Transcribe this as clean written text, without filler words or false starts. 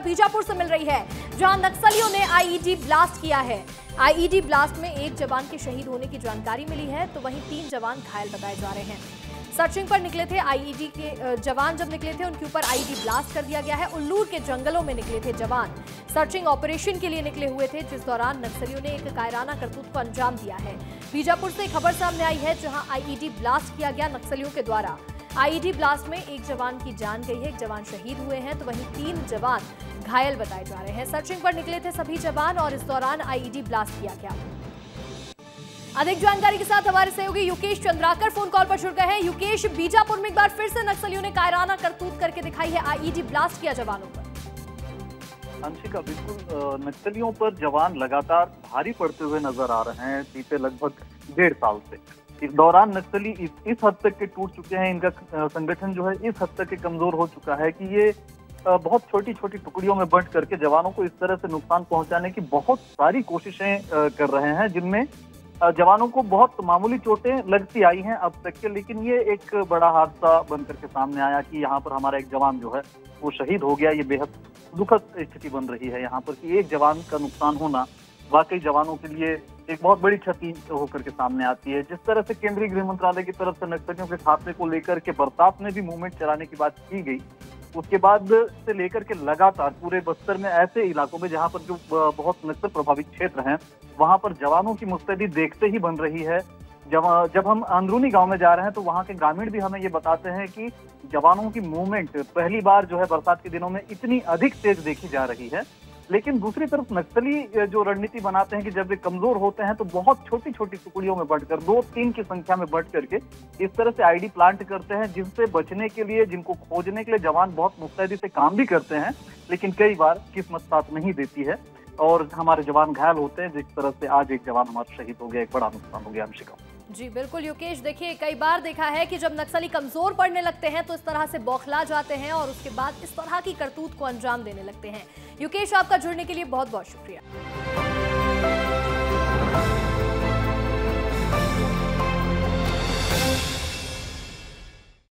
बीजापुर से मिल रही है, जहां नक्सलियों ने आईईडी ब्लास्ट किया है। आईईडी ब्लास्ट में एक जवान के शहीद होने की जानकारी मिली है, तो वहीं 3 जवान घायल बताए जा रहे हैं। सर्चिंग पर निकले थे आईईडी के जवान, जब निकले थे उनके ऊपर आईईडी ब्लास्ट कर दिया गया है। उल्लूर के जंगलों में निकले थे जवान, सर्चिंग ऑपरेशन के लिए निकले हुए थे, जिस दौरान नक्सलियों ने एक कायराना करतूत को अंजाम दिया है। बीजापुर से खबर सामने आई है, जहां आईईडी ब्लास्ट किया गया नक्सलियों के द्वारा। आईईडी ब्लास्ट में एक जवान की जान गई है, एक जवान शहीद हुए हैं, तो वहीं 3 जवान घायल बताए जा रहे हैं। सर्चिंग पर निकले थे सभी जवान और इस दौरान आईईडी ब्लास्ट किया गया। अधिक जानकारी के साथ हमारे सहयोगी युकेश चंद्राकर फोन कॉल पर जुड़ गए हैं। युकेश, बीजापुर में एक बार फिर से नक्सलियों ने कायराना करतूत करके दिखाई है, आईईडी ब्लास्ट किया जवानों पर। अंशिका, बिल्कुल नक्सलियों पर जवान लगातार भारी पड़ते हुए नजर आ रहे हैं बीते लगभग 1.5 साल से। इस दौरान नक्सली इस हद तक के टूट चुके हैं, इनका संगठन जो है इस हद तक के कमजोर हो चुका है कि ये बहुत छोटी छोटी टुकड़ियों में बंट करके जवानों को इस तरह से नुकसान पहुंचाने की बहुत सारी कोशिशें कर रहे हैं, जिनमें जवानों को बहुत मामूली चोटें लगती आई हैं अब तक के। लेकिन ये एक बड़ा हादसा बनकर के सामने आया कि यहाँ पर हमारा एक जवान जो है वो शहीद हो गया। ये बेहद दुखद स्थिति बन रही है यहाँ पर कि एक जवान का नुकसान होना वाकई जवानों के लिए एक बहुत बड़ी क्षति होकर के सामने आती है। जिस तरह से केंद्रीय गृह मंत्रालय की तरफ से नक्सलियों के खात्मे को लेकर के बरसात में भी मूवमेंट चलाने की बात की गई, उसके बाद से लेकर के लगातार पूरे बस्तर में ऐसे इलाकों में जहां पर जो बहुत नक्सल प्रभावित क्षेत्र हैं, वहां पर जवानों की मुस्तैदी देखते ही बन रही है। जब हम अंदरूनी गांव में जा रहे हैं तो वहां के ग्रामीण भी हमें ये बताते हैं कि जवानों की मूवमेंट पहली बार जो है बरसात के दिनों में इतनी अधिक तेज देखी जा रही है। लेकिन दूसरी तरफ नक्सली जो रणनीति बनाते हैं कि जब वे कमजोर होते हैं तो बहुत छोटी छोटी टुकड़ियों में बढ़कर 2-3 की संख्या में बढ़ करके इस तरह से आईडी प्लांट करते हैं, जिनसे बचने के लिए, जिनको खोजने के लिए जवान बहुत मुस्तैदी से काम भी करते हैं, लेकिन कई बार किस्मत साथ नहीं देती है और हमारे जवान घायल होते हैं। जिस तरह से आज एक जवान हमारा शहीद हो गया, एक बड़ा नुकसान हो गया। अंशिका जी बिल्कुल युकेश, देखिए कई बार देखा है कि जब नक्सली कमजोर पड़ने लगते हैं तो इस तरह से बौखला जाते हैं और उसके बाद इस तरह की करतूत को अंजाम देने लगते हैं। युकेश, आपका जुड़ने के लिए बहुत बहुत शुक्रिया।